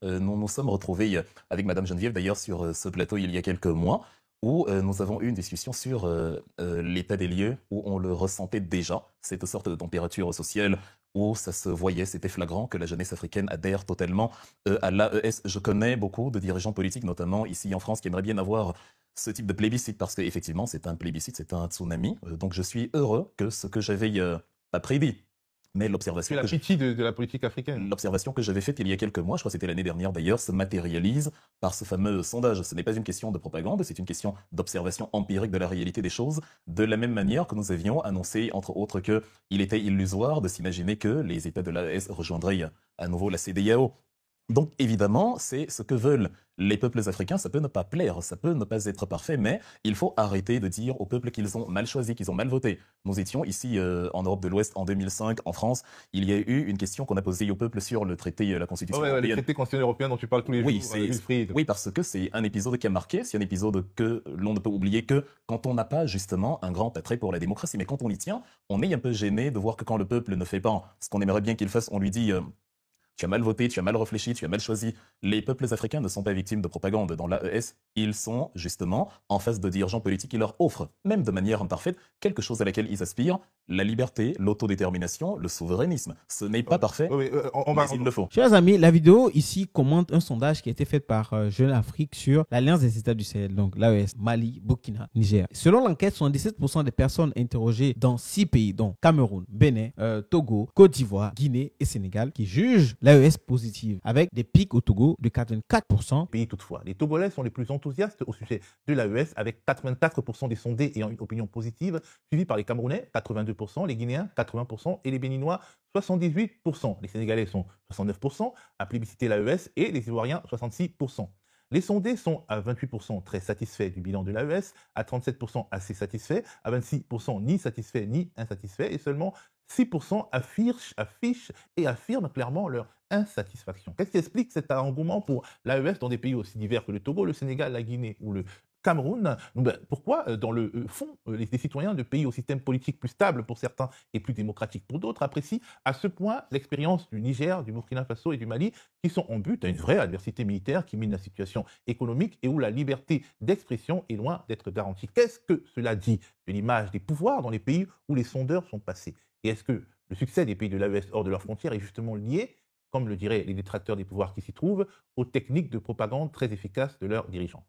Nous nous sommes retrouvés avec Madame Geneviève d'ailleurs sur ce plateau il y a quelques mois où nous avons eu une discussion sur l'état des lieux où on le ressentait déjà, cette sorte de température sociale où ça se voyait, c'était flagrant que la jeunesse africaine adhère totalement à l'AES. Je connais beaucoup de dirigeants politiques, notamment ici en France, qui aimeraient bien avoir ce type de plébiscite parce qu'effectivement c'est un plébiscite, c'est un tsunami. Donc je suis heureux que ce que j'avais pas prédit. Mais C'est la pitié de la politique africaine. l'observation que j'avais faite il y a quelques mois, je crois que c'était l'année dernière d'ailleurs, se matérialise par ce fameux sondage. Ce n'est pas une question de propagande, c'est une question d'observation empirique de la réalité des choses, de la même manière que nous avions annoncé, entre autres, qu'il était illusoire de s'imaginer que les États de l'AES rejoindraient à nouveau la CEDEAO. Donc évidemment, c'est ce que veulent les peuples africains. Ça peut ne pas plaire, ça peut ne pas être parfait, mais il faut arrêter de dire aux peuples qu'ils ont mal choisi, qu'ils ont mal voté. Nous étions ici en Europe de l'Ouest en 2005, en France. Il y a eu une question qu'on a posée au peuple sur le traité, la Constitution Ouais, européenne. les traités constitutionnels européens dont tu parles tous les Oui, jours, Wilfried. oui, parce que c'est un épisode qui a marqué, c'est un épisode que l'on ne peut oublier que quand on n'a pas justement un grand attrait pour la démocratie. Mais quand on y tient, on est un peu gêné de voir que quand le peuple ne fait pas ce qu'on aimerait bien qu'il fasse, on lui dit tu as mal voté, tu as mal réfléchi, tu as mal choisi. Les peuples africains ne sont pas victimes de propagande. Dans l'AES, ils sont justement en face de dirigeants politiques qui leur offrent, même de manière imparfaite, quelque chose à laquelle ils aspirent, la liberté, l'autodétermination, le souverainisme. Ce n'est pas parfait, mais il le faut. Chers amis, la vidéo ici commente un sondage qui a été fait par Jeune Afrique sur l'Alliance des États du Sahel, donc l'AES, Mali, Burkina, Niger. Selon l'enquête, 77% des personnes interrogées dans 6 pays, dont Cameroun, Bénin, Togo, Côte d'Ivoire, Guinée et Sénégal, qui jugent l'AES positive, avec des pics au Togo de 84%. Pays toutefois. Les Togolais sont les plus enthousiastes au sujet de l'AES, avec 84% des sondés ayant une opinion positive, suivis par les Camerounais, 82%, les Guinéens, 80%, et les Béninois, 78%. Les Sénégalais sont 69% à plébisciter l'AES et les Ivoiriens, 66%. Les sondés sont à 28% très satisfaits du bilan de l'AES, à 37% assez satisfaits, à 26% ni satisfaits ni insatisfaits, et seulement 6% affichent et affirment clairement leur insatisfaction. Qu'est-ce qui explique cet engouement pour l'AES dans des pays aussi divers que le Togo, le Sénégal, la Guinée ou le Cameroun? Pourquoi, dans le fond, les citoyens de pays au système politique plus stable pour certains et plus démocratique pour d'autres apprécient à ce point l'expérience du Niger, du Burkina Faso et du Mali, qui sont en but à une vraie adversité militaire qui mine la situation économique et où la liberté d'expression est loin d'être garantie? Qu'est-ce que cela dit de l'image des pouvoirs dans les pays où les sondeurs sont passés? Et est-ce que le succès des pays de l'AES hors de leurs frontières est justement lié, comme le diraient les détracteurs des pouvoirs qui s'y trouvent, aux techniques de propagande très efficaces de leurs dirigeants?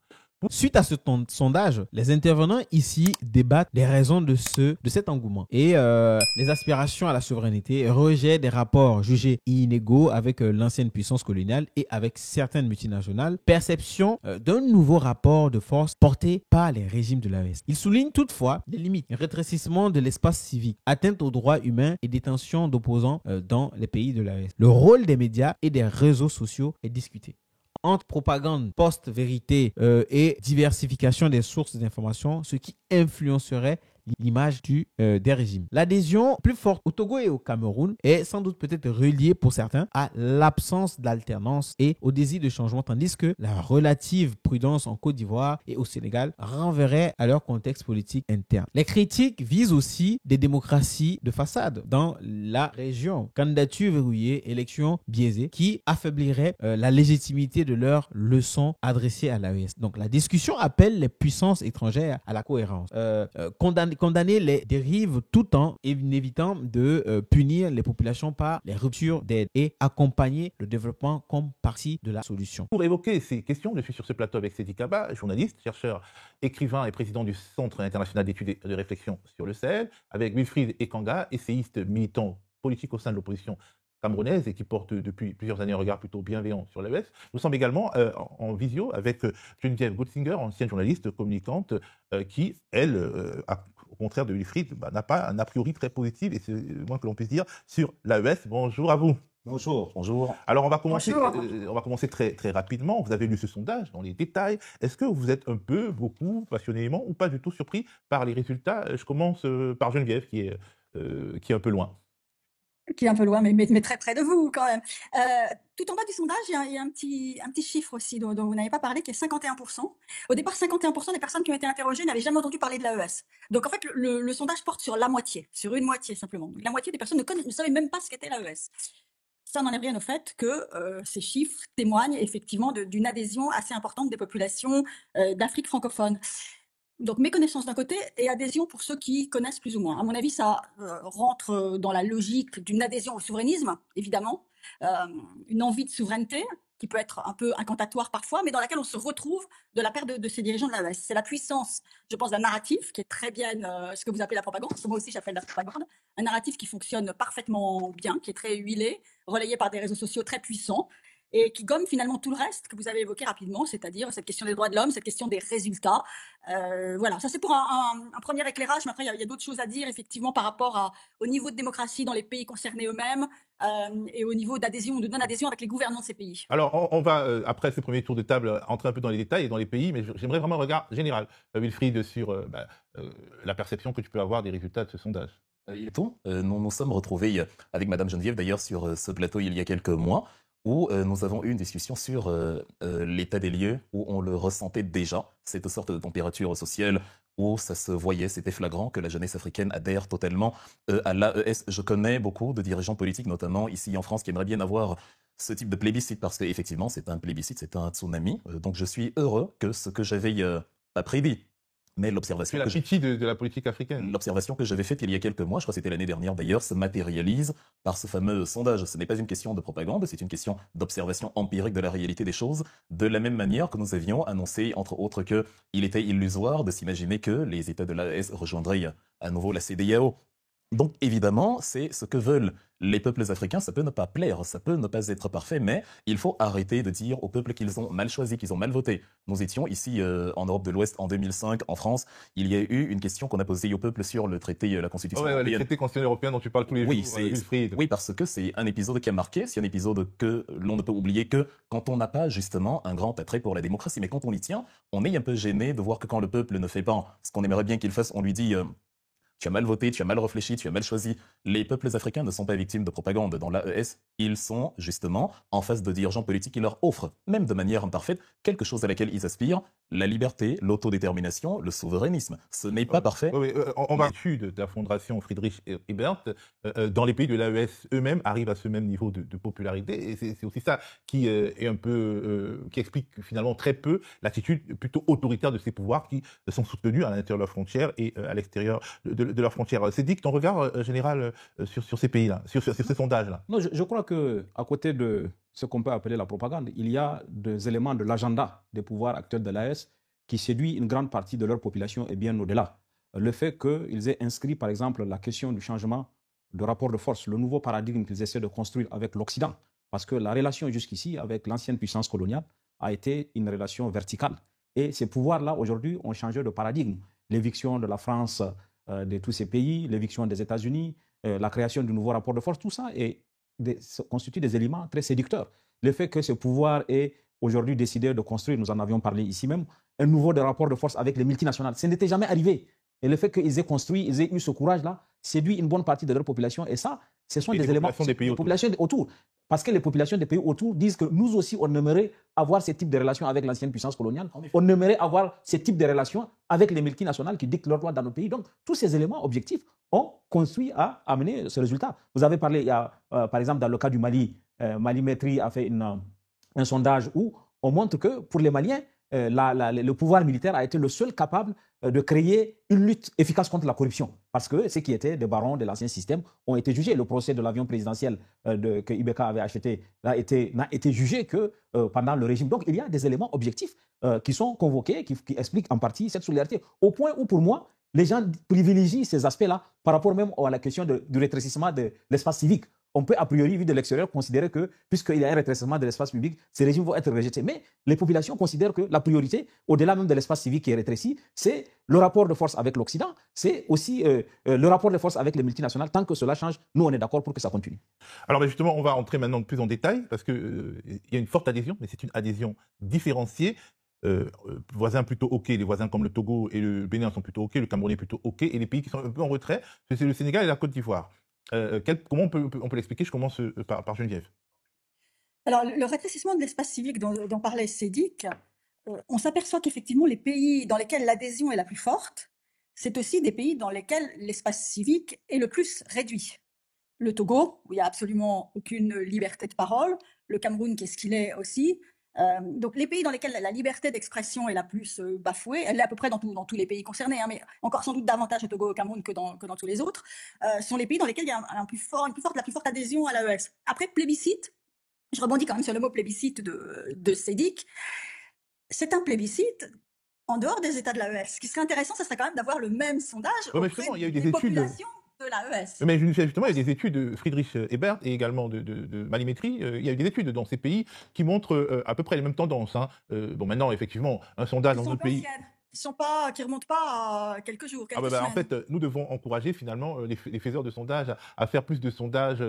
Suite à ce sondage, les intervenants ici débattent des raisons de cet engouement et les aspirations à la souveraineté, rejet des rapports jugés inégaux avec l'ancienne puissance coloniale et avec certaines multinationales, perception d'un nouveau rapport de force porté par les régimes de l'AES. Ils soulignent toutefois les limites, rétrécissement de l'espace civique, atteinte aux droits humains et détention d'opposants dans les pays de l'AES. Le rôle des médias et des réseaux sociaux est discuté. Entre propagande, post-vérité et diversification des sources d'information, ce qui influencerait l'image des régimes. L'adhésion plus forte au Togo et au Cameroun est sans doute peut-être reliée pour certains à l'absence d'alternance et au désir de changement, tandis que la relative prudence en Côte d'Ivoire et au Sénégal renverrait à leur contexte politique interne. Les critiques visent aussi des démocraties de façade dans la région. Candidature verrouillée, élections biaisées qui affaibliraient la légitimité de leurs leçons adressées à l'AES. Donc la discussion appelle les puissances étrangères à la cohérence. Condamner les dérives tout en évitant de punir les populations par les ruptures d'aide et accompagner le développement comme partie de la solution. Pour évoquer ces questions, je suis sur ce plateau avec Sedi Kaba, journaliste, chercheur, écrivain et président du Centre international d'études et de réflexion sur le Sahel, avec Wilfried Ekanga, essayiste militant politique au sein de l'opposition camerounaise et qui porte depuis plusieurs années un regard plutôt bienveillant sur l'AES. Nous sommes également en visio avec Geneviève Gutzinger, ancienne journaliste communicante, qui, elle, au contraire de Wilfried, n'a pas un a priori très positif, et c'est le moins que l'on puisse dire, sur l'AES. Bonjour à vous. Bonjour. Bonjour. Alors, on va commencer très, très rapidement. Vous avez lu ce sondage dans les détails. Est-ce que vous êtes un peu, beaucoup, passionnément ou pas du tout surpris par les résultats? Je commence par Geneviève, qui est un peu loin. Qui est un peu loin, mais très près de vous quand même. Tout en bas du sondage, il y a un petit chiffre aussi dont vous n'avez pas parlé, qui est 51%. Au départ, 51% des personnes qui ont été interrogées n'avaient jamais entendu parler de l'AES. Donc en fait, le sondage porte sur la moitié, sur une moitié simplement. Donc, la moitié des personnes ne savaient même pas ce qu'était l'AES. ça n'enlève rien au fait que ces chiffres témoignent effectivement d'une adhésion assez importante des populations d'Afrique francophone. Donc méconnaissance d'un côté et adhésion pour ceux qui connaissent plus ou moins. À mon avis, ça rentre dans la logique d'une adhésion au souverainisme, évidemment, une envie de souveraineté qui peut être un peu incantatoire parfois, mais dans laquelle on se retrouve de la part de ces dirigeants de l'AES. C'est la puissance, je pense, d'un narratif qui est très bien ce que vous appelez la propagande, moi aussi j'appelle la propagande, un narratif qui fonctionne parfaitement bien, qui est très huilé, relayé par des réseaux sociaux très puissants, et qui gomme finalement tout le reste que vous avez évoqué rapidement, c'est-à-dire cette question des droits de l'homme, cette question des résultats. Voilà, ça c'est pour un premier éclairage, mais après il y a d'autres choses à dire effectivement par rapport au niveau de démocratie dans les pays concernés eux-mêmes et au niveau d'adhésion ou de non-adhésion avec les gouvernants de ces pays. Alors, on va, après ce premier tour de table, entrer un peu dans les détails et dans les pays, mais j'aimerais vraiment un regard général, Wilfried, sur la perception que tu peux avoir des résultats de ce sondage. Nous nous sommes retrouvés avec Madame Geneviève d'ailleurs sur ce plateau il y a quelques mois où nous avons eu une discussion sur l'état des lieux où on le ressentait déjà, cette sorte de température sociale où ça se voyait, c'était flagrant que la jeunesse africaine adhère totalement à l'AES. Je connais beaucoup de dirigeants politiques, notamment ici en France, qui aimeraient bien avoir ce type de plébiscite parce qu'effectivement c'est un plébiscite, c'est un tsunami. Donc je suis heureux que ce que j'avais pas prédit. Mais l'observation C'est la pitié de la politique africaine. L'observation que j'avais faite il y a quelques mois, je crois que c'était l'année dernière d'ailleurs, se matérialise par ce fameux sondage. Ce n'est pas une question de propagande, c'est une question d'observation empirique de la réalité des choses, de la même manière que nous avions annoncé, entre autres, qu'il était illusoire de s'imaginer que les États de l'AES rejoindraient à nouveau la CEDEAO. Donc évidemment, c'est ce que veulent les peuples africains. Ça peut ne pas plaire, ça peut ne pas être parfait, mais il faut arrêter de dire aux peuples qu'ils ont mal choisi, qu'ils ont mal voté. Nous étions ici en Europe de l'Ouest en 2005, en France. Il y a eu une question qu'on a posée au peuple sur le traité, la Constitution européenne. Le traité constitutionnel européen dont tu parles tous les jours, Wilfried. Oui, parce que c'est un épisode qui a marqué, c'est un épisode que l'on ne peut oublier que quand on n'a pas justement un grand attrait pour la démocratie. Mais quand on y tient, on est un peu gêné de voir que quand le peuple ne fait pas ce qu'on aimerait bien qu'il fasse, on lui dit... tu as mal voté, tu as mal réfléchi, tu as mal choisi. Les peuples africains ne sont pas victimes de propagande. Dans l'AES, ils sont justement en face de dirigeants politiques qui leur offrent, même de manière imparfaite, quelque chose à laquelle ils aspirent, la liberté, l'autodétermination, le souverainisme. Ce n'est pas parfait. Oui, on va dessus de la fondation Friedrich Ebert. Dans les pays de l'AES, eux-mêmes arrivent à ce même niveau de popularité. Et c'est aussi ça qui est un peu, qui explique finalement très peu l'attitude plutôt autoritaire de ces pouvoirs qui sont soutenus à l'intérieur de leurs frontières et à l'extérieur de leurs frontières. Cédric, ton regard général sur ces pays-là, sur ces sondages-là? Non, je crois qu'à côté de ce qu'on peut appeler la propagande, il y a des éléments de l'agenda des pouvoirs actuels de l'AES qui séduit une grande partie de leur population et bien au-delà. Le fait qu'ils aient inscrit, par exemple, la question du changement de rapport de force, le nouveau paradigme qu'ils essaient de construire avec l'Occident, parce que la relation jusqu'ici avec l'ancienne puissance coloniale a été une relation verticale. Et ces pouvoirs-là, aujourd'hui, ont changé de paradigme. L'éviction de la France de tous ces pays, l'éviction des États-Unis, la création du nouveau rapport de force, tout ça constitue des éléments très séducteurs. Le fait que ce pouvoir ait aujourd'hui décidé de construire, nous en avions parlé ici même, un nouveau rapport de force avec les multinationales, ce n'était jamais arrivé. Et le fait qu'ils aient construit, ils aient eu ce courage-là, séduit une bonne partie de leur population. Et ça, ce sont des éléments des populations autour. Parce que les populations des pays autour disent que nous aussi, on aimerait avoir ce type de relations avec l'ancienne puissance coloniale. On aimerait avoir ce type de relations avec les multinationales qui dictent leurs droits dans nos pays. Donc, tous ces éléments objectifs ont construit à amener ce résultat. Vous avez parlé, par exemple, dans le cas du Mali, Malimétrie a fait un sondage où on montre que pour les Maliens, le pouvoir militaire a été le seul capable de créer une lutte efficace contre la corruption. Parce que ceux qui étaient des barons de l'ancien système ont été jugés. Le procès de l'avion présidentiel que Ibeka avait acheté n'a été jugé que pendant le régime. Donc il y a des éléments objectifs qui sont convoqués, qui expliquent en partie cette solidarité. Au point où, pour moi, les gens privilégient ces aspects-là par rapport même à la question du rétrécissement de l'espace civique. On peut, a priori, vu de l'extérieur, considérer que, puisqu'il y a un rétrécissement de l'espace public, ces régimes vont être rejetés. Mais les populations considèrent que la priorité, au-delà même de l'espace civique qui est rétréci, c'est le rapport de force avec l'Occident, c'est aussi le rapport de force avec les multinationales. Tant que cela change, nous, on est d'accord pour que ça continue. Alors, justement, on va entrer maintenant plus en détail, parce qu'il y a une forte adhésion, mais c'est une adhésion différenciée. Voisins plutôt OK, les voisins comme le Togo et le Bénin sont plutôt OK, le Cameroun est plutôt OK, et les pays qui sont un peu en retrait, c'est le Sénégal et la Côte d'Ivoire. Comment on peut l'expliquer? Je commence par Geneviève. Alors, le rétrécissement de l'espace civique dont parlait Cédric, on s'aperçoit qu'effectivement, les pays dans lesquels l'adhésion est la plus forte, c'est aussi des pays dans lesquels l'espace civique est le plus réduit. le Togo, où il n'y a absolument aucune liberté de parole, le Cameroun, qu'est-ce qu'il est aussi. Donc les pays dans lesquels la liberté d'expression est la plus bafouée, elle est à peu près dans tous les pays concernés, hein, mais encore sans doute davantage au Togo et au Cameroun que dans tous les autres, sont les pays dans lesquels il y a la plus forte adhésion à l'AES. Après, plébiscite, je rebondis quand même sur le mot plébiscite de Sédic, c'est un plébiscite en dehors des États de l'AES. Ce qui serait intéressant, ce serait quand même d'avoir le même sondage Ouais, mais auprès justement, il y a eu des des études. populations de l'AES. Mais justement, il y a des études de Friedrich Ebert et également de Malimétrie. Il y a eu des études dans ces pays qui montrent à peu près les mêmes tendances, hein. Bon, maintenant, effectivement, un sondage Qui dans sont d'autres pays. anciennes, qui remontent pas à quelques jours, quelques En semaines. fait, nous devons encourager finalement les faiseurs de sondages à faire plus de sondages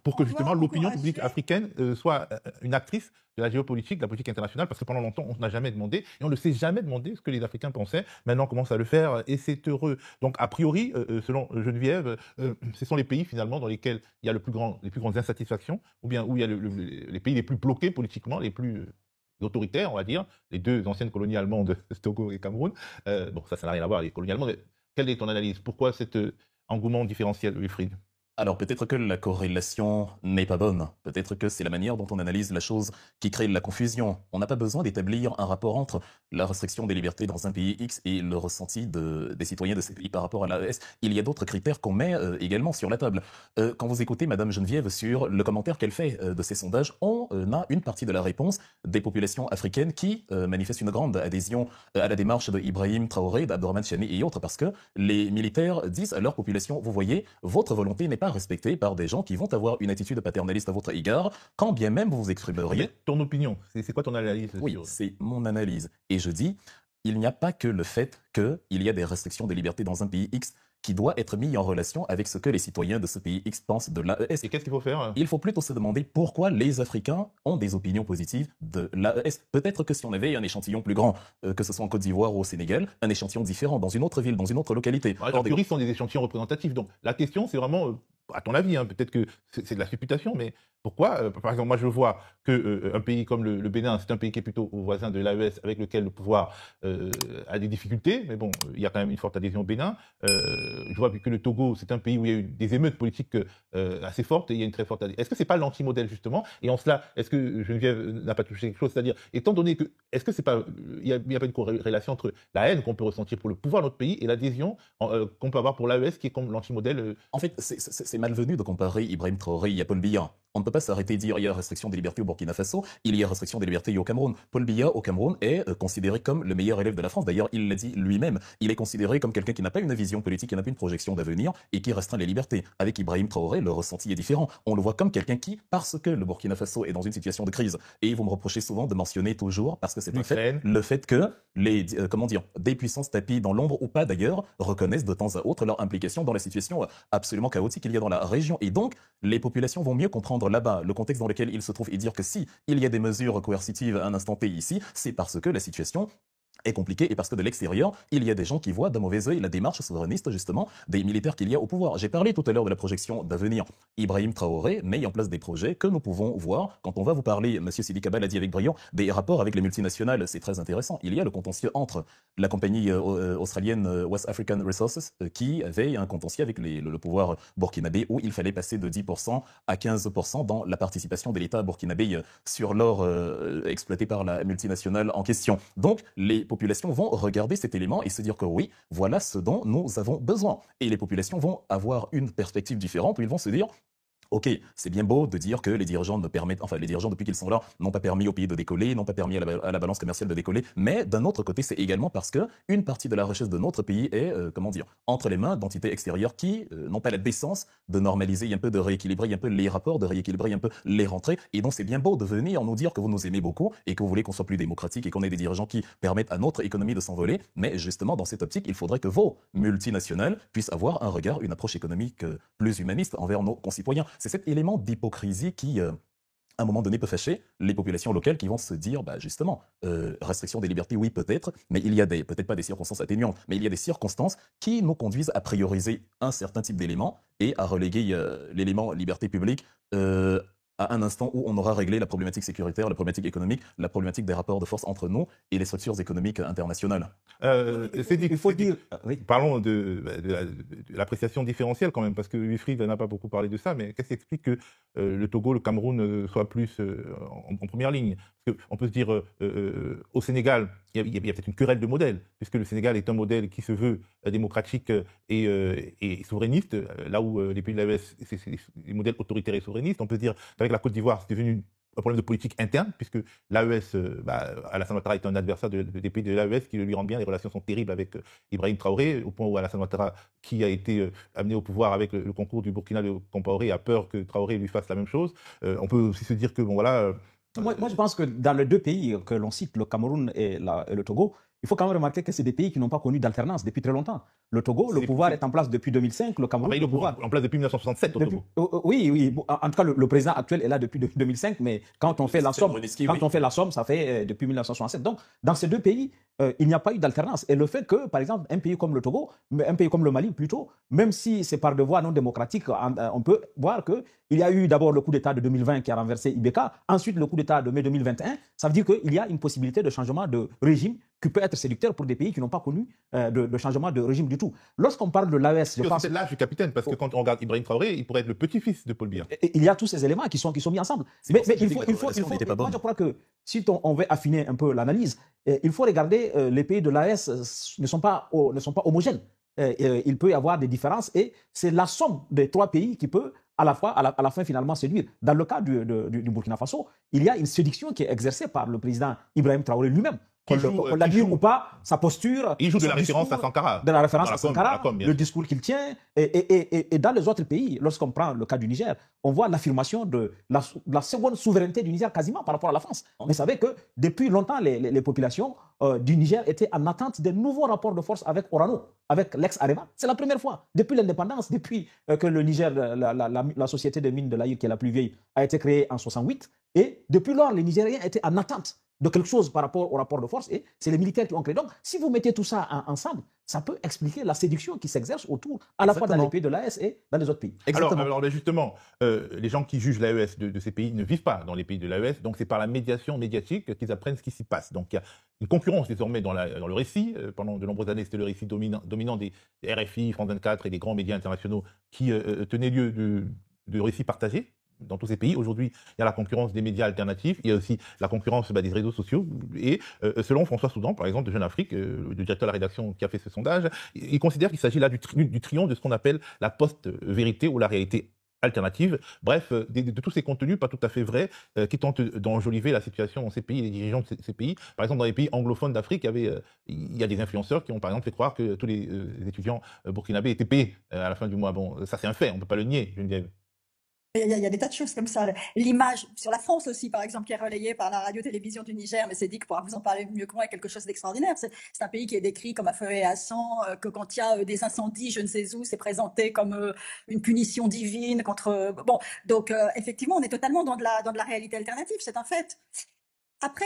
pour que On justement doit l'opinion publique encourager. africaine soit une actrice de la géopolitique, de la politique internationale, parce que pendant longtemps, on n'a jamais demandé, et on ne s'est jamais demandé ce que les Africains pensaient. Maintenant, on commence à le faire, et c'est heureux. Donc, a priori, selon Geneviève, ce sont les pays finalement dans lesquels il y a les plus grandes insatisfactions, ou bien où il y a les pays les plus bloqués politiquement, les plus autoritaires, on va dire, les deux anciennes colonies allemandes, Togo et Cameroun. Bon, ça n'a rien à voir avec les colonies allemandes. Quelle est ton analyse? Pourquoi cet engouement différentiel, Wilfried? Alors peut-être que la corrélation n'est pas bonne, peut-être que c'est la manière dont on analyse la chose qui crée la confusion. On n'a pas besoin d'établir un rapport entre la restriction des libertés dans un pays X et le ressenti des citoyens de ces pays par rapport à l'AES. Il y a d'autres critères qu'on met également sur la table. Quand vous écoutez Madame Geneviève sur le commentaire qu'elle fait de ces sondages, on a une partie de la réponse des populations africaines qui manifestent une grande adhésion à la démarche de Ibrahim Traoré, d'Abdourahmane Chani et autres, parce que les militaires disent à leur population, vous voyez, votre volonté n'est pas respectée par des gens qui vont avoir une attitude paternaliste à votre égard, quand bien même vous vous exprimeriez. Ton opinion, c'est quoi ton analyse? Oui, c'est mon analyse. Et je dis, il n'y a pas que le fait qu'il y a des restrictions des libertés dans un pays X qui doit être mis en relation avec ce que les citoyens de ce pays X pensent de l'AES. Et qu'est-ce qu'il faut faire? Il faut plutôt se demander pourquoi les Africains ont des opinions positives de l'AES. Peut-être que si on avait un échantillon plus grand, que ce soit en Côte d'Ivoire ou au Sénégal, un échantillon différent dans une autre ville, dans une autre localité. A priori, ce sont des échantillons représentatifs. Donc la question, c'est vraiment, à ton avis, hein, peut-être que c'est de la supputation, mais pourquoi par exemple, moi je vois qu'un pays comme le Bénin, c'est un pays qui est plutôt au voisin de l'AES, avec lequel le pouvoir a des difficultés, mais bon, il y a quand même une forte adhésion au Bénin. Je vois que le Togo, c'est un pays où il y a eu des émeutes politiques assez fortes, et il y a une très forte adhésion. Est-ce que c'est pas l'anti-modèle justement? Et en cela, est-ce que Geneviève n'a pas touché quelque chose? C'est-à-dire, étant donné que, est-ce que c'est pas, il y a pas une corrélation entre la haine qu'on peut ressentir pour le pouvoir de notre pays et l'adhésion qu'on peut avoir pour l'AES, qui est comme l'anti-modèle? En fait, c'est malvenu de comparer Ibrahim Traoré et Paul Biya. On ne peut pas s'arrêter et dire il y a restriction des libertés au Burkina Faso, il y a restriction des libertés au Cameroun. Paul Biya au Cameroun est considéré comme le meilleur élève de la France. D'ailleurs, il l'a dit lui-même. Il est considéré comme quelqu'un qui n'a pas une vision politique, qui n'a pas une projection d'avenir et qui restreint les libertés. Avec Ibrahim Traoré, le ressenti est différent. On le voit comme quelqu'un qui, parce que le Burkina Faso est dans une situation de crise, et vous me reprochez souvent de mentionner toujours, parce que c'est un fait, le fait que les, des puissances tapis dans l'ombre ou pas d'ailleurs, reconnaissent de temps à autre leur implication dans la situation absolument chaotique qu'il y a dans la région. Et donc, les populations vont mieux comprendre là-bas le contexte dans lequel ils se trouvent et dire que si il y a des mesures coercitives à un instant T ici, c'est parce que la situation est compliqué et parce que de l'extérieur, il y a des gens qui voient d'un mauvais œil la démarche souverainiste justement des militaires qu'il y a au pouvoir. J'ai parlé tout à l'heure de la projection d'avenir. Ibrahim Traoré met en place des projets que nous pouvons voir quand on va vous parler, monsieur Sidi Kaba l'a dit avec brio, des rapports avec les multinationales. C'est très intéressant. Il y a le contentieux entre la compagnie australienne West African Resources qui avait un contentieux avec le pouvoir burkinabé où il fallait passer de 10% à 15% dans la participation de l'État burkinabé sur l'or exploité par la multinationale en question. Donc, les populations vont regarder cet élément et se dire que oui, voilà ce dont nous avons besoin. Et les populations vont avoir une perspective différente où ils vont se dire ok, c'est bien beau de dire que les dirigeants ne permettent, enfin les dirigeants depuis qu'ils sont là n'ont pas permis au pays de décoller, n'ont pas permis à la balance commerciale de décoller, mais d'un autre côté c'est également parce que une partie de la richesse de notre pays est, entre les mains d'entités extérieures qui n'ont pas la décence de normaliser un peu, de rééquilibrer un peu les rapports, de rééquilibrer un peu les rentrées, et donc c'est bien beau de venir nous dire que vous nous aimez beaucoup et que vous voulez qu'on soit plus démocratique et qu'on ait des dirigeants qui permettent à notre économie de s'envoler, mais justement dans cette optique il faudrait que vos multinationales puissent avoir un regard, une approche économique plus humaniste envers nos concitoyens. C'est cet élément d'hypocrisie qui, à un moment donné, peut fâcher les populations locales qui vont se dire, justement, restriction des libertés, oui, peut-être, mais il y a peut-être pas des circonstances atténuantes, mais il y a des circonstances qui nous conduisent à prioriser un certain type d'éléments et à reléguer l'élément liberté publique à un instant où on aura réglé la problématique sécuritaire, la problématique économique, la problématique des rapports de force entre nous et les structures économiques internationales. Il faut dire... oui. Parlons de l'appréciation différentielle quand même, parce que Wilfried n'a pas beaucoup parlé de ça, mais qu'est-ce qui explique que le Togo, le Cameroun soit plus en première ligne? Parce qu'on peut se dire, au Sénégal, il y a peut-être une querelle de modèles, puisque le Sénégal est un modèle qui se veut démocratique et souverainiste, là où les pays de l'AES, c'est des modèles autoritaires et souverainistes. On peut se dire qu'avec la Côte d'Ivoire, c'est devenu un problème de politique interne, puisque l'AES, Alassane Ouattara est un adversaire des pays de l'AES qui le lui rend bien. Les relations sont terribles avec Ibrahim Traoré, au point où Alassane Ouattara, qui a été amené au pouvoir avec le concours du Burkina de Compaoré, a peur que Traoré lui fasse la même chose. On peut aussi se dire que, bon voilà... Moi, je pense que dans les deux pays que l'on cite, le Cameroun et le Togo, il faut quand même remarquer que c'est des pays qui n'ont pas connu d'alternance depuis très longtemps. Le Togo, le pouvoir est en place depuis 2005, le Cameroun, le pouvoir en place depuis 1967 au Togo. Oui. En tout cas, le président actuel est là depuis 2005, mais quand on fait la somme, ça fait depuis 1967. Donc, dans ces deux pays, il n'y a pas eu d'alternance. Et le fait que, par exemple, un pays comme le Togo, un pays comme le Mali plutôt, même si c'est par des voies non démocratiques, on peut voir qu'il y a eu d'abord le coup d'État de 2020 qui a renversé Ibeka, ensuite le coup d'État de mai 2021. Ça veut dire qu'il y a une possibilité de changement de régime qui peut être séducteur pour des pays qui n'ont pas connu de changement de régime du tout. Lorsqu'on parle de l'AES, je pense... C'est l'âge du capitaine, parce que quand on regarde Ibrahim Traoré, il pourrait être le petit-fils de Paul Biya. Il y a tous ces éléments qui sont mis ensemble. Mais il faut moi, je crois que si on veut affiner un peu l'analyse, il faut regarder les pays de l'AES ne sont pas homogènes. Il peut y avoir des différences et c'est la somme des trois pays qui peut à la fin finalement séduire. Dans le cas du Burkina Faso, il y a une séduction qui est exercée par le président Ibrahim Traoré lui-même. On l'a dit ou pas, sa posture. Il joue de la référence à Sankara. De la référence à Sankara, le discours qu'il tient. Et dans les autres pays, lorsqu'on prend le cas du Niger, on voit l'affirmation de la seconde souveraineté du Niger quasiment par rapport à la France. Vous savez que depuis longtemps, les populations du Niger étaient en attente des nouveaux rapports de force avec Orano, avec l'ex-Areva. C'est la première fois. Depuis l'indépendance, depuis que le Niger, la société de mines de l'Aïr, qui est la plus vieille, a été créée en 68. Et depuis lors, les Nigériens étaient en attente de quelque chose par rapport au rapport de force, et c'est les militaires qui ont créé. Donc, si vous mettez tout ça ensemble, ça peut expliquer la séduction qui s'exerce autour, à la fois dans les pays de l'AES et dans les autres pays. Alors justement, les gens qui jugent l'AES de ces pays ne vivent pas dans les pays de l'AES, donc c'est par la médiation médiatique qu'ils apprennent ce qui s'y passe. Donc il y a une concurrence désormais dans le récit. Pendant de nombreuses années, c'était le récit dominant des RFI, France 24 et des grands médias internationaux qui tenaient lieu de récits partagés. Dans tous ces pays, aujourd'hui, il y a la concurrence des médias alternatifs, il y a aussi la concurrence des réseaux sociaux. Et selon François Soudan, par exemple, de Jeune Afrique, le directeur de la rédaction qui a fait ce sondage, il considère qu'il s'agit là du triomphe de ce qu'on appelle la post-vérité ou la réalité alternative. Bref, de tous ces contenus pas tout à fait vrais qui tentent d'enjoliver la situation dans ces pays, les dirigeants de ces pays. Par exemple, dans les pays anglophones d'Afrique, il y a des influenceurs qui ont par exemple fait croire que tous les étudiants burkinabés étaient payés à la fin du mois. Bon, ça c'est un fait, on ne peut pas le nier, Geneviève. Il y a des tas de choses comme ça. L'image sur la France aussi, par exemple, qui est relayée par la radio-télévision du Niger, mais c'est dit que pourra vous en parler mieux que moi, est quelque chose d'extraordinaire. C'est un pays qui est décrit comme à feu et à sang, que quand il y a des incendies, je ne sais où, c'est présenté comme une punition divine contre... Bon, donc effectivement, on est totalement dans de la réalité alternative, c'est un fait. Après,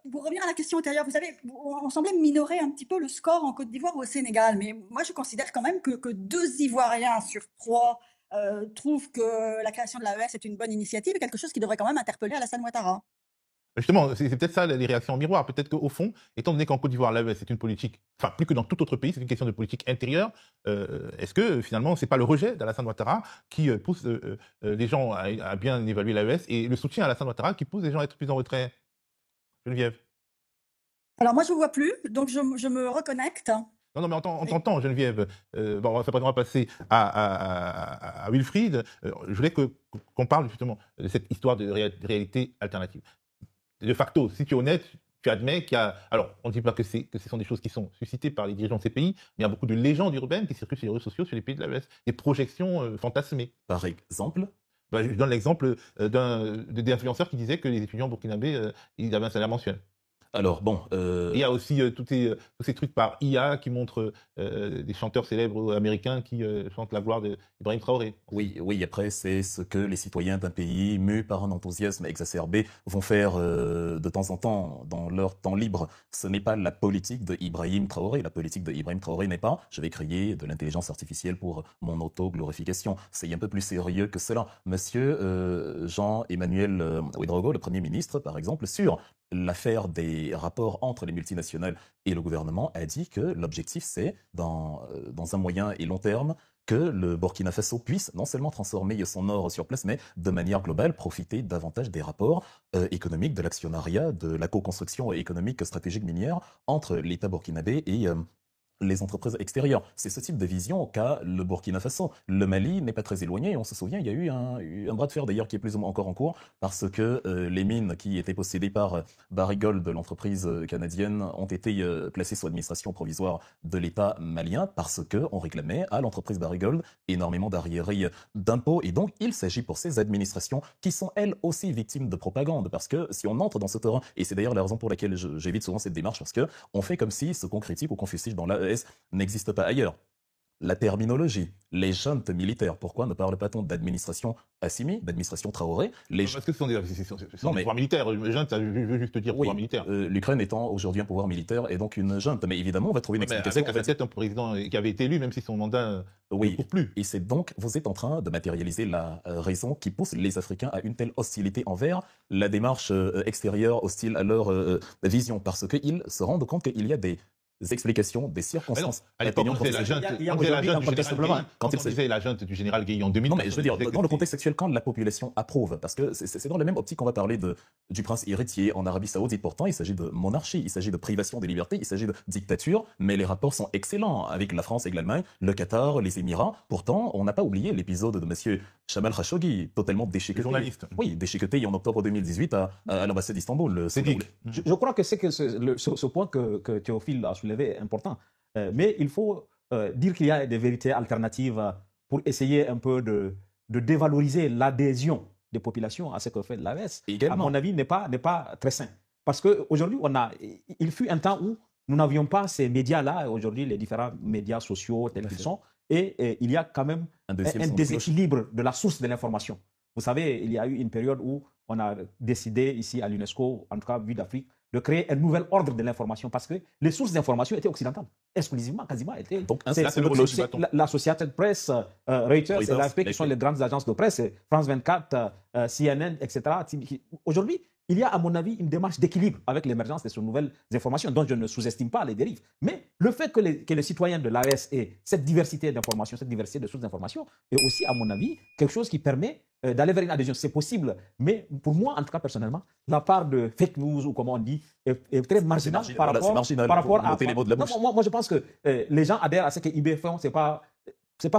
pour revenir à la question antérieure, vous savez, on semblait minorer un petit peu le score en Côte d'Ivoire ou au Sénégal, mais moi je considère quand même que 2 Ivoiriens sur 3 trouvent que la création de l'AES est une bonne initiative et quelque chose qui devrait quand même interpeller Alassane Ouattara. Justement, c'est peut-être ça les réactions en miroir. Peut-être qu'au fond, étant donné qu'en Côte d'Ivoire, l'AES c'est une politique, enfin plus que dans tout autre pays, c'est une question de politique intérieure, est-ce que finalement, c'est pas le rejet d'Alassane Ouattara qui pousse les gens à bien évaluer l'AES et le soutien à Alassane Ouattara qui pousse les gens à être plus en retrait? Geneviève? Alors moi, je ne vous vois plus, donc je me reconnecte. Non, mais on t'entend, Geneviève. On va passer à Wilfried. Je voulais qu'on parle justement de cette histoire de réalité alternative. De facto, si tu es honnête, tu admets qu'il y a... Alors, on ne dit pas que ce sont des choses qui sont suscitées par les dirigeants de ces pays, mais il y a beaucoup de légendes urbaines qui circulent sur les réseaux sociaux, sur les pays de l'AES, des projections fantasmées. Par exemple, je donne l'exemple des influenceurs qui disaient que les étudiants burkinabés, ils avaient un salaire mensuel. Alors, bon, Il y a aussi tous ces trucs par IA qui montrent des chanteurs célèbres américains qui chantent la gloire d'Ibrahim Traoré. oui, oui, après, c'est ce que les citoyens d'un pays, mus par un enthousiasme exacerbé, vont faire de temps en temps dans leur temps libre. Ce n'est pas la politique de Ibrahim Traoré. La politique de Ibrahim Traoré n'est pas je vais créer de l'intelligence artificielle pour mon auto-glorification. C'est un peu plus sérieux que cela. Monsieur Jean-Emmanuel Ouedraogo, le Premier ministre, par exemple, sur l'affaire des rapports entre les multinationales et le gouvernement, a dit que l'objectif, c'est, dans un moyen et long terme, que le Burkina Faso puisse non seulement transformer son or sur place, mais de manière globale profiter davantage des rapports économiques, de l'actionnariat, de la co-construction économique stratégique minière entre l'État burkinabé et les entreprises extérieures. C'est ce type de vision qu'a le Burkina Faso. Le Mali n'est pas très éloigné. On se souvient, il y a eu un bras de fer d'ailleurs qui est plus ou moins encore en cours parce que les mines qui étaient possédées par Barrick de l'entreprise canadienne ont été placées sous administration provisoire de l'État malien parce qu'on réclamait à l'entreprise Barrick énormément d'arriérés d'impôts. Et donc, il s'agit pour ces administrations qui sont elles aussi victimes de propagande parce que si on entre dans ce terrain, et c'est d'ailleurs la raison pour laquelle j'évite souvent cette démarche parce que on fait comme si ce qu'on critique ou qu'on fustige dans l'AES n'existe pas ailleurs. La terminologie, les juntes militaires, pourquoi ne parle-t-on d'administration Assimi, d'administration Traoré Parce que ce sont des pouvoirs militaires. Junte, ça veut juste dire pouvoir militaire. L'Ukraine étant aujourd'hui un pouvoir militaire et donc une junte. Mais évidemment, on va trouver une explication. Avec peut-être un président qui avait été élu, même si son mandat ne court plus. Et c'est donc, vous êtes en train de matérialiser la raison qui pousse les Africains à une telle hostilité envers la démarche extérieure hostile à leur vision. Parce qu'ils se rendent compte qu'il y a des explications, des circonstances. À l'époque, on disait la junte du général Gueye en 2000. Non, mais je veux dire, dans le contexte actuel, quand la population approuve, parce que c'est dans la même optique qu'on va parler du prince héritier en Arabie Saoudite. Pourtant, il s'agit de monarchie, il s'agit de privation des libertés, il s'agit de dictature, mais les rapports sont excellents avec la France et l'Allemagne, le Qatar, les Émirats. Pourtant, on n'a pas oublié l'épisode de monsieur Jamal Khashoggi, totalement déchiqueté. Journaliste. Oui, déchiqueté en octobre 2018 à l'ambassade d'Istanbul. Je crois que c'est que ce point que Théophile a soulevé est important. Mais il faut dire qu'il y a des vérités alternatives pour essayer un peu de dévaloriser l'adhésion des populations à ce que fait l'AES. À mon avis, n'est pas très sain. Parce qu'aujourd'hui, il fut un temps où nous n'avions pas ces médias-là, aujourd'hui les différents médias sociaux tels qu'ils sont, et il y a quand même un déséquilibre de la source de l'information. Vous savez, il y a eu une période où on a décidé ici à l'UNESCO, en tout cas Vue d'Afrique, de créer un nouvel ordre de l'information parce que les sources d'information étaient occidentales, exclusivement, quasiment. Donc, l'Associated Press, Reuters et l'AFP qui sont les grandes agences de presse, France 24, CNN, etc. Aujourd'hui, il y a, à mon avis, une démarche d'équilibre avec l'émergence de ces nouvelles informations, dont je ne sous-estime pas les dérives. Mais le fait que les citoyens de l'AES aient cette diversité d'informations, cette diversité de sources d'informations, est aussi, à mon avis, quelque chose qui permet d'aller vers une adhésion. C'est possible, mais pour moi, en tout cas personnellement, la part de fake news, ou comment on dit, est très marginale par rapport à... Moi, je pense que les gens adhèrent à ce que IB font, c'est pas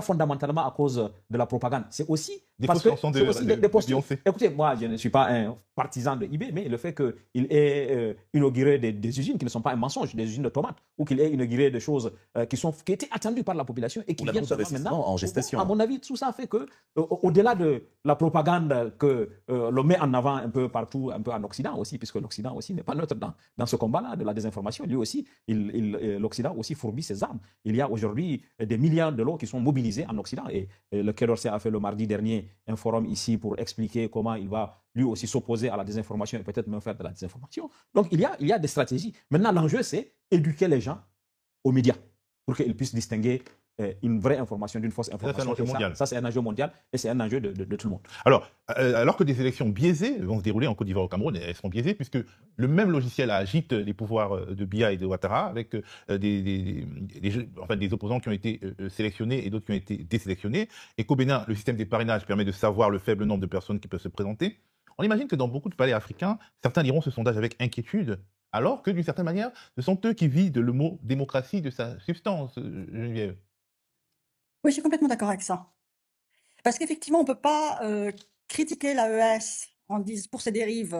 fondamentalement à cause de la propagande. C'est aussi parce que c'est aussi des postures. Écoutez, moi, je ne suis pas un partisan de IB, mais le fait qu'il ait inauguré des usines qui ne sont pas un mensonge, des usines de tomates, ou qu'il ait inauguré des choses qui étaient attendues par la population et qui viennent se faire maintenant en gestation. À mon avis, tout ça fait que, au-delà de la propagande que l'on met en avant un peu partout, un peu en Occident aussi, puisque l'Occident aussi n'est pas neutre dans ce combat-là de la désinformation, lui aussi, l'Occident aussi fournit ses armes. Il y a aujourd'hui des milliards de lots qui sont mobilisés en Occident, et le Quai d'Orsay a fait le mardi dernier un forum ici pour expliquer comment il va lui aussi s'opposer à la désinformation et peut-être même faire de la désinformation. Donc il y a des stratégies. Maintenant, l'enjeu, c'est éduquer les gens aux médias pour qu'ils puissent distinguer une vraie information d'une fausse information. Ça, c'est un enjeu mondial et c'est un enjeu de tout le monde. Alors que des élections biaisées vont se dérouler en Côte d'Ivoire, au Cameroun, elles seront biaisées puisque le même logiciel agite les pouvoirs de Biya et de Ouattara avec des opposants qui ont été sélectionnés et d'autres qui ont été désélectionnés. Et qu'au Bénin, le système des parrainages permet de savoir le faible nombre de personnes qui peuvent se présenter. On imagine que dans beaucoup de palais africains, certains liront ce sondage avec inquiétude, alors que d'une certaine manière, ce sont eux qui vident le mot démocratie de sa substance, Geneviève. Oui, je suis complètement d'accord avec ça. Parce qu'effectivement, on ne peut pas critiquer l'AES pour ses dérives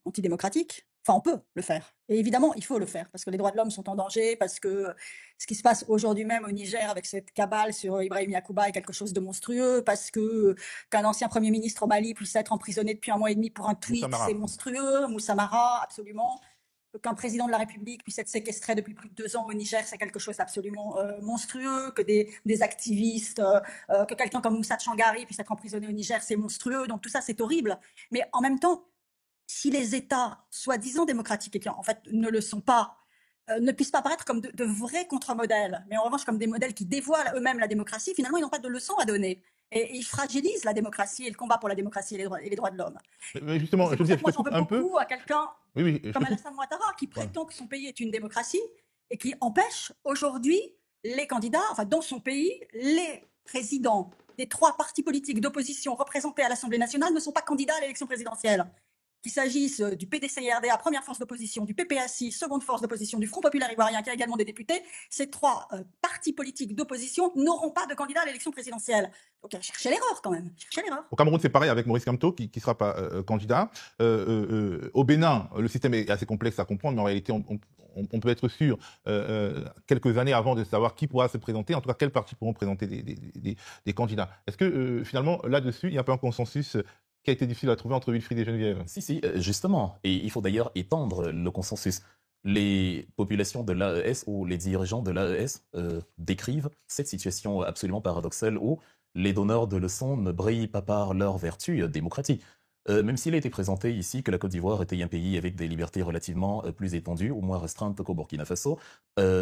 antidémocratiques. Enfin, on peut le faire. Et évidemment, il faut le faire, parce que les droits de l'homme sont en danger, parce que ce qui se passe aujourd'hui même au Niger avec cette cabale sur Ibrahim Yacouba est quelque chose de monstrueux, parce qu'un ancien Premier ministre au Mali puisse être emprisonné depuis 1 mois et demi pour un tweet, c'est monstrueux. Moussa Mara, absolument. qu'un président de la République puisse être séquestré depuis plus de 2 ans au Niger, c'est quelque chose d'absolument monstrueux, que des activistes, que quelqu'un comme Moussa Tchangari puisse être emprisonné au Niger, c'est monstrueux, donc tout ça c'est horrible. Mais en même temps, si les États soi-disant démocratiques, et qui en fait ne le sont pas, ne puissent pas paraître comme de vrais contre-modèles, mais en revanche comme des modèles qui dévoilent eux-mêmes la démocratie, finalement ils n'ont pas de leçons à donner. Et ils fragilisent la démocratie et le combat pour la démocratie et les droits de l'homme. Mais justement, C'est je pour ça que moi te j'en coupe veux un peu. beaucoup à quelqu'un Oui, oui, je comme te coupe. Alassane Ouattara, qui prétend que son pays est une démocratie et qui empêche aujourd'hui les candidats, enfin dans son pays, les présidents des 3 partis politiques d'opposition représentés à l'Assemblée nationale ne sont pas candidats à l'élection présidentielle. Qu'il s'agisse du PDC-RDA, première force d'opposition, du PPACI, seconde force d'opposition, du Front populaire ivoirien, qui a également des députés, ces 3 partis politiques d'opposition n'auront pas de candidat à l'élection présidentielle. Donc cherchez l'erreur quand même, cherchez l'erreur. Au Cameroun, c'est pareil avec Maurice Kamto, qui ne sera pas candidat. Au Bénin, le système est assez complexe à comprendre, mais en réalité, on peut être sûr, quelques années avant de savoir qui pourra se présenter, en tout cas, quels partis pourront présenter des candidats. Est-ce que, finalement, là-dessus, il n'y a pas un consensus qui a été difficile à trouver entre Wilfried et Geneviève? Si, justement. Et il faut d'ailleurs étendre le consensus. Les populations de l'AES ou les dirigeants de l'AES décrivent cette situation absolument paradoxale où les donneurs de leçons ne brillent pas par leur vertu démocratique. Même s'il a été présenté ici que la Côte d'Ivoire était un pays avec des libertés relativement plus étendues ou moins restreintes qu'au Burkina Faso,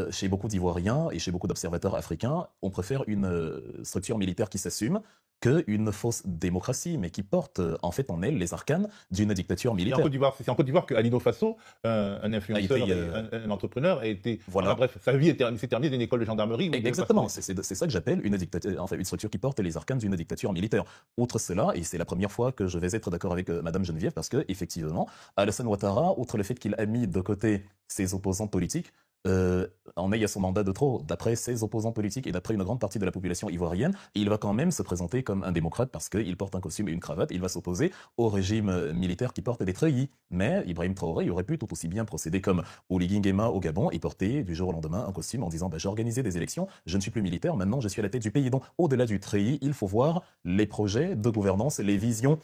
chez beaucoup d'Ivoiriens et chez beaucoup d'observateurs africains, on préfère une structure militaire qui s'assume qu'une fausse démocratie, mais qui porte en fait en elle les arcanes d'une dictature C'est militaire. en Côte d'Ivoire que Alino Faso, un influenceur, été, un entrepreneur, a été. Voilà. Bref, sa vie s'est terminée d'une école de gendarmerie. Exactement, c'est ça que j'appelle une structure qui porte les arcanes d'une dictature militaire. Outre cela, et c'est la première fois que je vais être d'accord avec Madame Geneviève, parce que effectivement, Alassane Ouattara, outre le fait qu'il a mis de côté ses opposants politiques, en ayant son mandat de trop, d'après ses opposants politiques et d'après une grande partie de la population ivoirienne, il va quand même se présenter comme un démocrate parce qu'il porte un costume et une cravate, il va s'opposer au régime militaire qui porte des treillis. Mais Ibrahim Traoré aurait pu tout aussi bien procéder comme Oligui Nguema au Gabon et porter du jour au lendemain un costume en disant j'ai organisé des élections, je ne suis plus militaire, maintenant je suis à la tête du pays. Donc au-delà du treillis, il faut voir les projets de gouvernance, les visions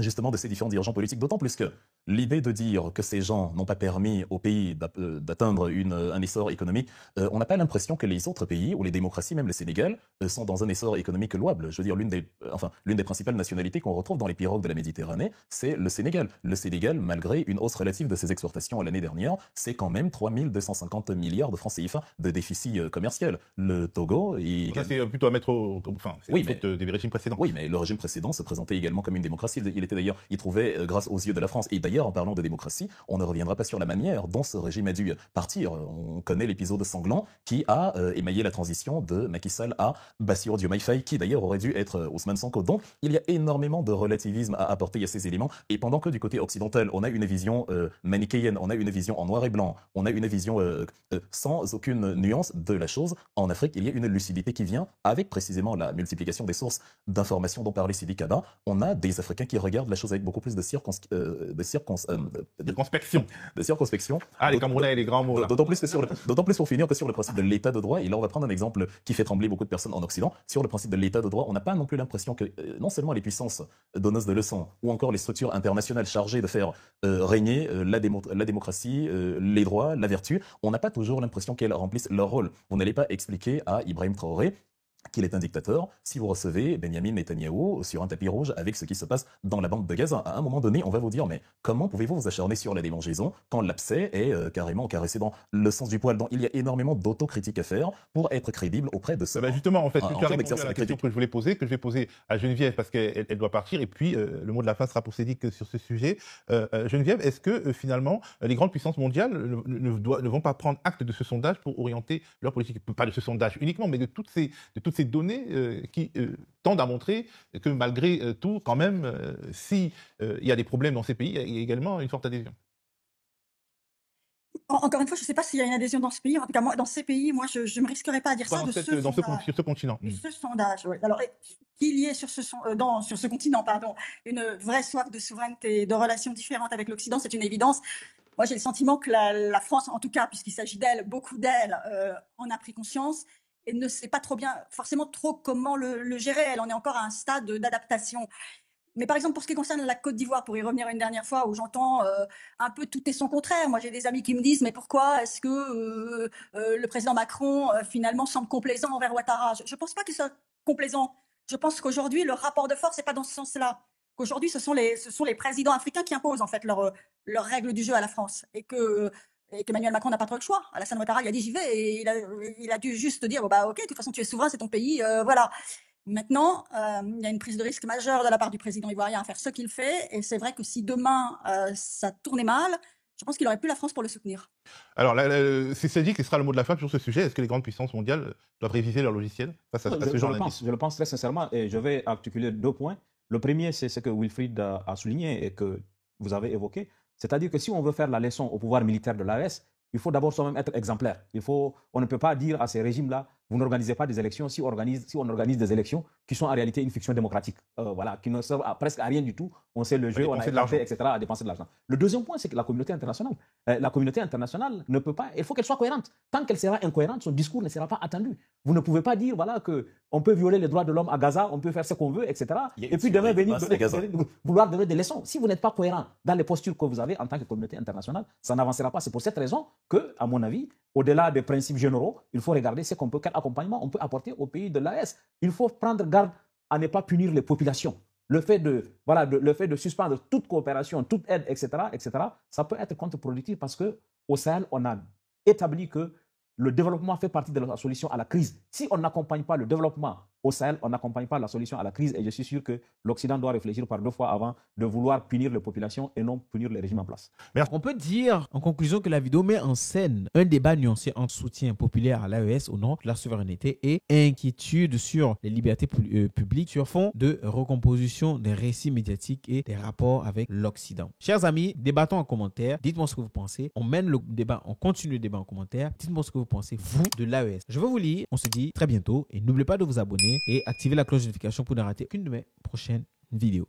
justement de ces différents dirigeants politiques, d'autant plus que l'idée de dire que ces gens n'ont pas permis au pays d'atteindre un essor économique, on n'a pas l'impression que les autres pays, ou les démocraties, même le Sénégal, sont dans un essor économique louable. Je veux dire, l'une des principales nationalités qu'on retrouve dans les pirogues de la Méditerranée, c'est le Sénégal. Le Sénégal, malgré une hausse relative de ses exportations l'année dernière, c'est quand même 3250 milliards de francs CFA de déficit commercial. Le Togo... Ça, c'est plutôt à mettre oui, des régimes précédents. Oui, mais le régime précédent se présentait également comme une démocratie. Il trouvait grâce aux yeux de la France. Et d'ailleurs, en parlant de démocratie, on ne reviendra pas sur la manière dont ce régime a dû partir. On connaît l'épisode sanglant qui a émaillé la transition de Macky Sall à Bassirou Diomaye Faye, qui d'ailleurs aurait dû être Ousmane Sonko. Donc, il y a énormément de relativisme à apporter à ces éléments. Et pendant que du côté occidental, on a une vision manichéenne, on a une vision en noir et blanc, on a une vision sans aucune nuance de la chose, en Afrique, il y a une lucidité qui vient avec précisément la multiplication des sources d'informations dont parlait Sidi Kaba. On a des Africains qui regardent la chose avec beaucoup plus de circonspection. Ah, les Camerounais et les grands mots. D'autant plus pour finir que sur le principe de l'état de droit, et là on va prendre un exemple qui fait trembler beaucoup de personnes en Occident, sur le principe de l'état de droit, on n'a pas non plus l'impression que non seulement les puissances donneuses de leçons, ou encore les structures internationales chargées de faire régner la démocratie, les droits, la vertu, on n'a pas toujours l'impression qu'elles remplissent leur rôle. Vous n'allez pas expliquer à Ibrahim Traoré qu'il est un dictateur si vous recevez Benyamin Netanyahou sur un tapis rouge avec ce qui se passe dans la bande de Gaza. À un moment donné, on va vous dire, mais comment pouvez-vous vous acharner sur la démangeaison quand l'abcès est carrément caressé dans le sens du poil? Donc il y a énormément d'autocritique à faire pour être crédible auprès de ce... justement, en fait, tu as répondu à la question que je voulais poser, que je vais poser à Geneviève parce qu'elle doit partir, et puis le mot de la fin sera pour Cédric sur ce sujet. Geneviève, est-ce que finalement, les grandes puissances mondiales ne vont pas prendre acte de ce sondage pour orienter leur politique? Pas de ce sondage uniquement, mais de toutes ces données qui tendent à montrer que malgré tout, quand même, si il y a des problèmes dans ces pays, il y a également une forte adhésion. Encore une fois, je ne sais pas s'il y a une adhésion dans ce pays. En tout cas, moi, dans ces pays, moi, je ne me risquerais pas à dire ça sur ce continent. Ce sondage, oui. Alors, qu'il y ait sur ce continent, une vraie soif de souveraineté, de relations différentes avec l'Occident, c'est une évidence. Moi, j'ai le sentiment que la France, en tout cas, puisqu'il s'agit d'elle, beaucoup d'elle, en a pris conscience et ne sait pas forcément trop comment le gérer. Elle en est encore à un stade d'adaptation. Mais par exemple, pour ce qui concerne la Côte d'Ivoire, pour y revenir une dernière fois, où j'entends un peu tout et son contraire. Moi, j'ai des amis qui me disent, mais pourquoi est-ce que le président Macron, finalement, semble complaisant envers Ouattara? Je ne pense pas qu'il soit complaisant. Je pense qu'aujourd'hui, le rapport de force n'est pas dans ce sens-là. Qu'aujourd'hui, ce sont les présidents africains qui imposent, en fait, leurs règles du jeu à la France. Et qu'Emmanuel Macron n'a pas trop le choix. Alassane Ouattara, il a dit j'y vais, et il a dû juste dire, oh, bah, ok, de toute façon, tu es souverain, c'est ton pays, voilà. Maintenant, il y a une prise de risque majeure de la part du président ivoirien à faire ce qu'il fait. Et c'est vrai que si demain, ça tournait mal, je pense qu'il n'aurait plus la France pour le soutenir. Alors, c'est dit qu'il sera le mot de la fin sur ce sujet. Est-ce que les grandes puissances mondiales doivent réviser leur logiciel face à ce genre d'indice? Je le pense très sincèrement et je vais articuler 2 points. Le premier, c'est ce que Wilfried a souligné et que vous avez évoqué. C'est-à-dire que si on veut faire la leçon au pouvoir militaire de l'AES, il faut d'abord soi-même être exemplaire. On ne peut pas dire à ces régimes-là, vous n'organisez pas des élections si on organise des élections qui sont en réalité une fiction démocratique, voilà, qui ne servent presque à rien du tout. On sait le jeu, on a fait, etc., à dépenser de l'argent. Le deuxième point, c'est que la communauté internationale ne peut pas, il faut qu'elle soit cohérente. Tant qu'elle sera incohérente, son discours ne sera pas attendu. Vous ne pouvez pas dire voilà, qu'on peut violer les droits de l'homme à Gaza, on peut faire ce qu'on veut, etc. Et puis demain vouloir donner des leçons. Si vous n'êtes pas cohérent dans les postures que vous avez en tant que communauté internationale, ça n'avancera pas. C'est pour cette raison que, à mon avis, au-delà des principes généraux, il faut regarder quel accompagnement on peut apporter au pays de l'AES. Il faut prendre garde à ne pas punir les populations. Le fait de suspendre toute coopération, toute aide, etc., ça peut être contre-productif parce qu'au Sahel, on a établi que le développement fait partie de la solution à la crise. Si on n'accompagne pas le développement au Sahel, on n'accompagne pas la solution à la crise. Et je suis sûr que l'Occident doit réfléchir par 2 fois avant de vouloir punir les populations et non punir les régimes en place. On peut dire en conclusion que la vidéo met en scène un débat nuancé entre soutien populaire à l'AES au nom de la souveraineté et inquiétude sur les libertés publiques sur fond de recomposition des récits médiatiques et des rapports avec l'Occident. Chers amis, débattons en commentaire. Dites-moi ce que vous pensez. On mène le débat, on continue le débat en commentaire. Dites-moi ce que vous pensez, vous, de l'AES. Je vais vous lire. On se dit très bientôt et n'oubliez pas de vous abonner et activer la cloche de notification pour ne rater aucune de mes prochaines vidéos.